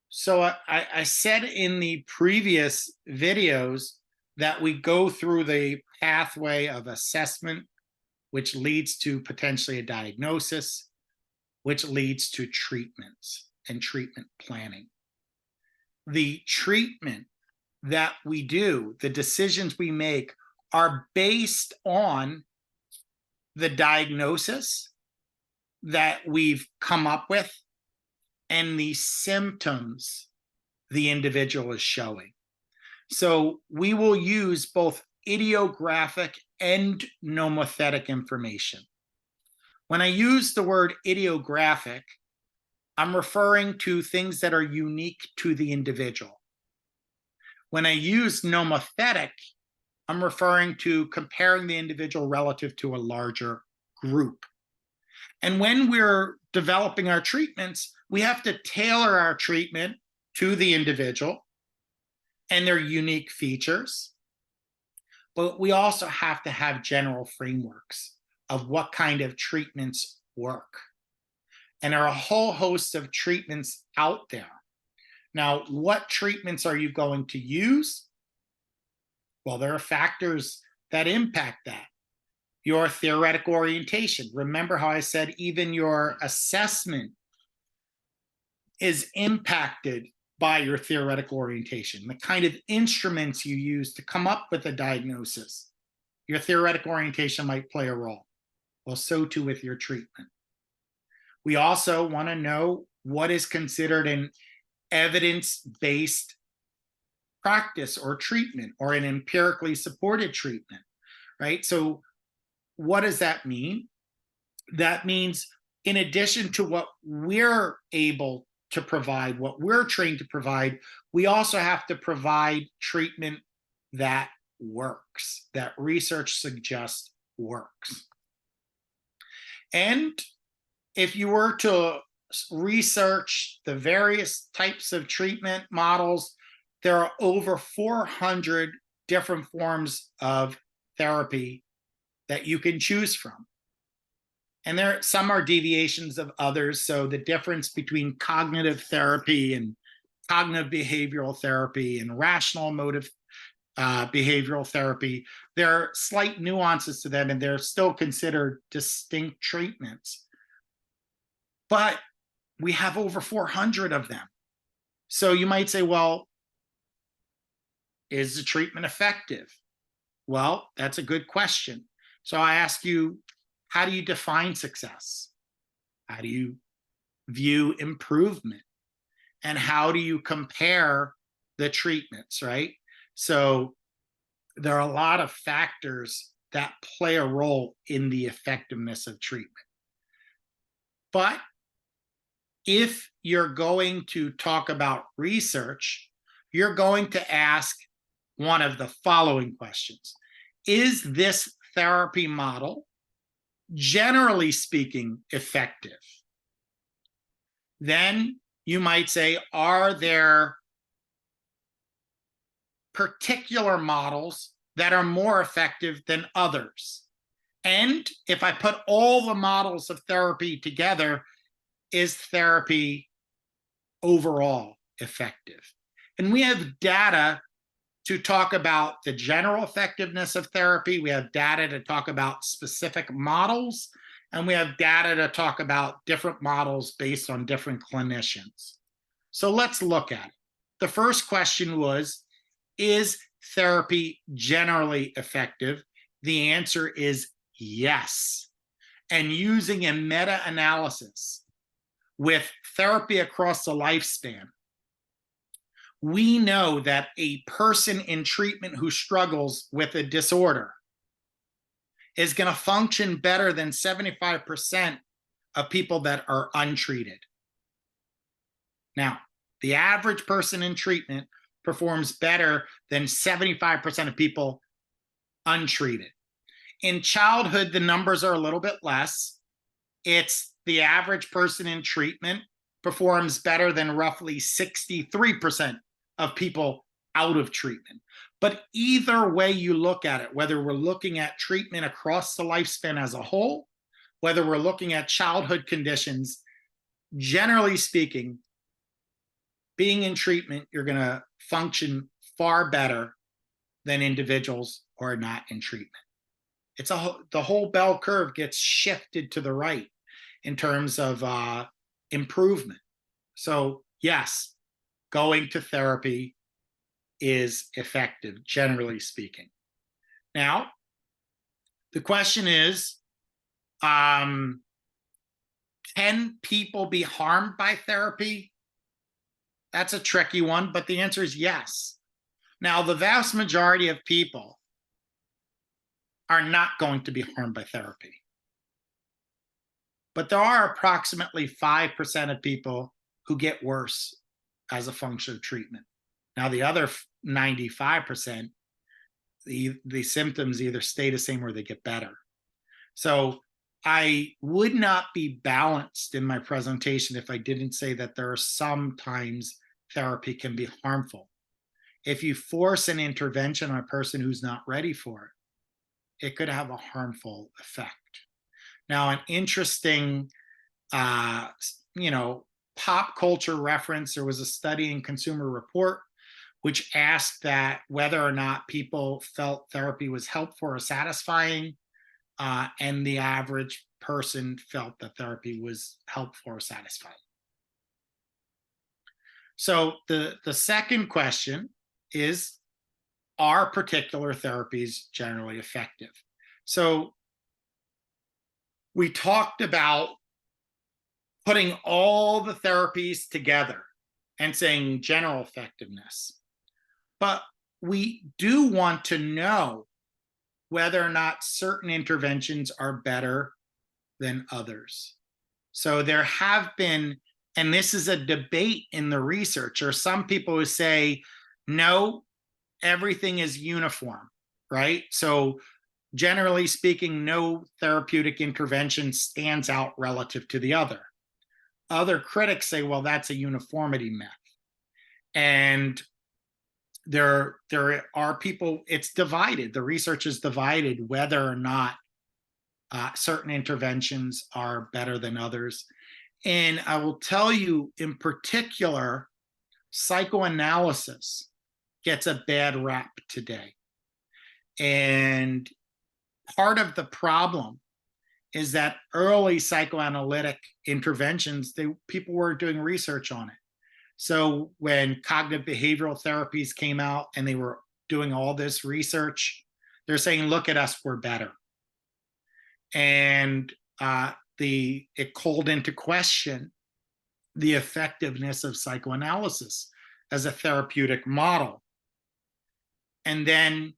So I said in the previous videos that we go through the pathway of assessment, which leads to potentially a diagnosis, which leads to treatments and treatment planning. The treatment that we do, the decisions we make, are based on the diagnosis that we've come up with and the symptoms the individual is showing. So we will use both idiographic and nomothetic information. When I use the word idiographic, I'm referring to things that are unique to the individual. When I use nomothetic, I'm referring to comparing the individual relative to a larger group. And when we're developing our treatments, we have to tailor our treatment to the individual and their unique features. But we also have to have general frameworks of what kind of treatments work. And there are a whole host of treatments out there. Now, what treatments are you going to use? Well, there are factors that impact that. Your theoretic orientation. Remember how I said even your assessment is impacted by your theoretic orientation, the kind of instruments you use to come up with a diagnosis. Your theoretic orientation might play a role. Well, so too with your treatment. We also want to know what is considered an evidence-based practice or treatment, or an empirically supported treatment, right? So what does that mean? That means in addition to what we're able to provide, what we're trained to provide, we also have to provide treatment that works, that research suggests works. And if you were to research the various types of treatment models, there are over 400 different forms of therapy that you can choose from. And some are deviations of others. So the difference between cognitive therapy and cognitive behavioral therapy and rational emotive behavioral therapy, there are slight nuances to them, and they're still considered distinct treatments. But we have over 400 of them. So you might say, well, is the treatment effective? Well, that's a good question. So I ask you, how do you define success? How do you view improvement? And how do you compare the treatments, right? So there are a lot of factors that play a role in the effectiveness of treatment. But if you're going to talk about research, you're going to ask one of the following questions. Is this therapy model, generally speaking, effective? Then you might say, are there particular models that are more effective than others? And if I put all the models of therapy together, is therapy overall effective? And we have data to talk about the general effectiveness of therapy. We have data to talk about specific models, and we have data to talk about different models based on different clinicians. So let's look at it. The first question was, is therapy generally effective? The answer is yes. And using a meta-analysis with therapy across the lifespan, we know that a person in treatment who struggles with a disorder is going to function better than 75% of people that are untreated. Now, the average person in treatment performs better than 75% of people untreated. In childhood, the numbers are a little bit less. It's the average person in treatment performs better than roughly 63% of people out of treatment. But either way you look at it, whether we're looking at treatment across the lifespan as a whole, whether we're looking at childhood conditions, generally speaking, being in treatment, you're going to function far better than individuals who are not in treatment. The whole bell curve gets shifted to the right in terms of improvement. So yes, going to therapy is effective, generally speaking. Now, the question is, can people be harmed by therapy? That's a tricky one, but the answer is yes. Now, the vast majority of people are not going to be harmed by therapy. But there are approximately 5% of people who get worse as a function of treatment. Now, the other 95%, the symptoms either stay the same or they get better. So I would not be balanced in my presentation if I didn't say that there are sometimes therapy can be harmful. If you force an intervention on a person who's not ready for it, it could have a harmful effect. Now, an interesting, pop culture reference, there was a study in Consumer Report which asked that whether or not people felt therapy was helpful or satisfying, and the average person felt that therapy was helpful or satisfying. So the second question is, are particular therapies generally effective? So we talked about putting all the therapies together and saying general effectiveness. But we do want to know whether or not certain interventions are better than others. So there have been, and this is a debate in the research, or some people who say, no, everything is uniform, right? So generally speaking, no therapeutic intervention stands out relative to the other. Other critics say, well, that's a uniformity myth. And there are people, it's divided. The research is divided whether or not certain interventions are better than others. And I will tell you in particular, psychoanalysis gets a bad rap today. And part of the problem is that early psychoanalytic interventions, people were doing research on it. So when cognitive behavioral therapies came out and they were doing all this research, they're saying, look at us, we're better. And it called into question the effectiveness of psychoanalysis as a therapeutic model. And then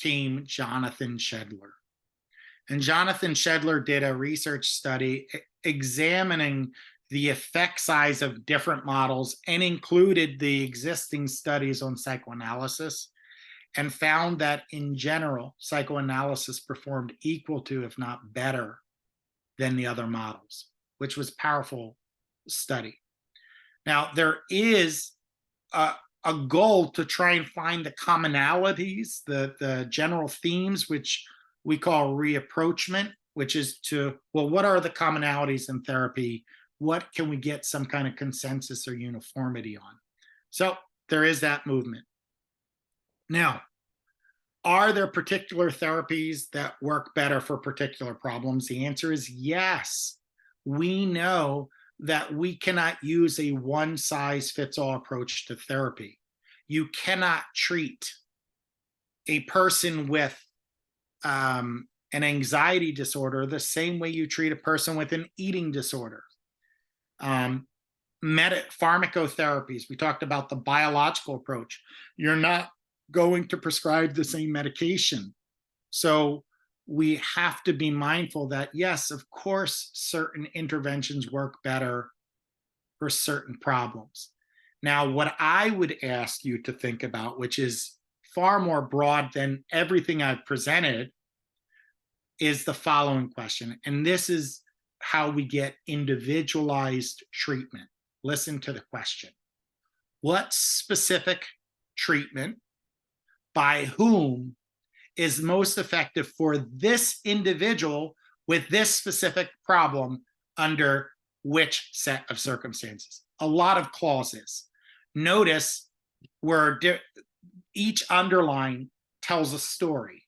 came Jonathan Shedler. And Jonathan Shedler did a research study examining the effect size of different models and included the existing studies on psychoanalysis, and found that in general, psychoanalysis performed equal to, if not better, than the other models, which was a powerful study. Now, there is a goal to try and find the commonalities, the general themes, which we call reapproachment, which is what are the commonalities in therapy? What can we get some kind of consensus or uniformity on? So there is that movement. Now, are there particular therapies that work better for particular problems? The answer is yes. We know that we cannot use a one-size-fits-all approach to therapy. You cannot treat a person with an anxiety disorder the same way you treat a person with an eating disorder. Pharmacotherapies, we talked about the biological approach. You're not going to prescribe the same medication. So we have to be mindful that, yes, of course, certain interventions work better for certain problems. Now, what I would ask you to think about, which is far more broad than everything I've presented, is the following question. And this is how we get individualized treatment. Listen to the question. What specific treatment by whom is most effective for this individual with this specific problem under which set of circumstances? a lot of clauses. Notice where each underline tells a story.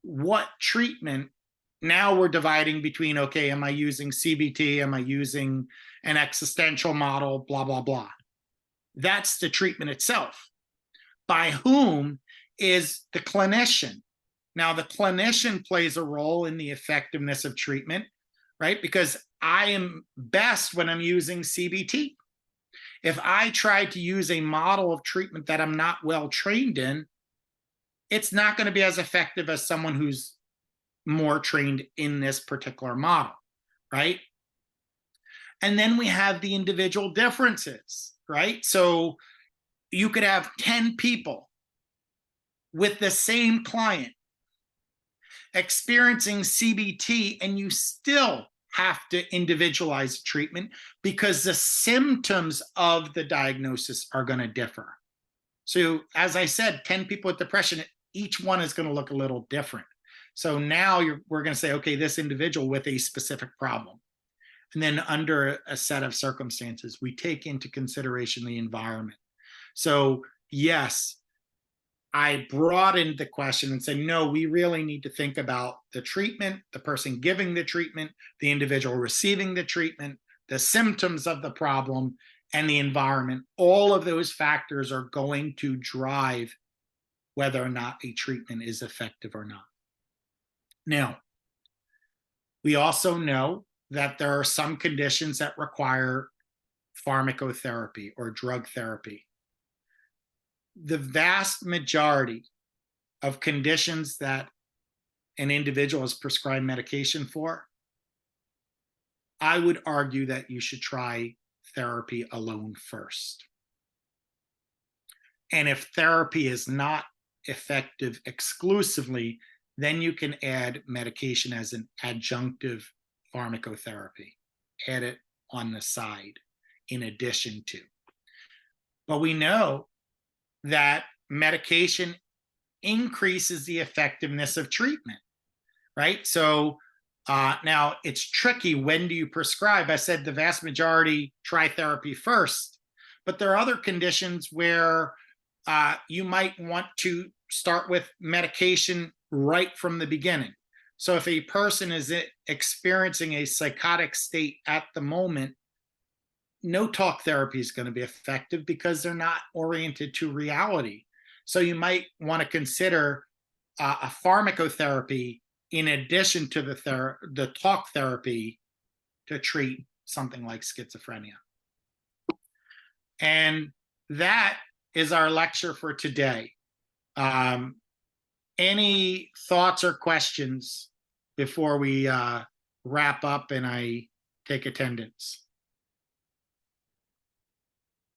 What treatment, now we're dividing between, okay, am I using CBT? Am I using an existential model? Blah, blah, blah. That's the treatment itself. By whom is the clinician. Now, the clinician plays a role in the effectiveness of treatment, right? Because I am best when I'm using CBT. If I try to use a model of treatment that I'm not well trained in, it's not going to be as effective as someone who's more trained in this particular model, right? And then we have the individual differences, right? So you could have 10 people with the same client experiencing CBT, and you still have to individualize treatment because the symptoms of the diagnosis are going to differ. So as I said, 10 people with depression, each one is going to look a little different. So now we're going to say, okay, this individual with a specific problem. And then under a set of circumstances, we take into consideration the environment. So yes, I broadened the question and said, no, we really need to think about the treatment, the person giving the treatment, the individual receiving the treatment, the symptoms of the problem, and the environment. All of those factors are going to drive whether or not a treatment is effective or not. Now, we also know that there are some conditions that require pharmacotherapy or drug therapy. The vast majority of conditions that an individual is prescribed medication for, I would argue that you should try therapy alone first. And if therapy is not effective exclusively, then you can add medication as an adjunctive pharmacotherapy. Add it on the side in addition to. But we know that medication increases the effectiveness of treatment, right? So now it's tricky. When do you prescribe? I said the vast majority try therapy first, but there are other conditions where you might want to start with medication right from the beginning. So if a person is experiencing a psychotic state at the moment, no talk therapy is going to be effective because they're not oriented to reality. So you might want to consider a pharmacotherapy in addition to the talk therapy to treat something like schizophrenia. And that is our lecture for today. Any thoughts or questions before we wrap up and I take attendance?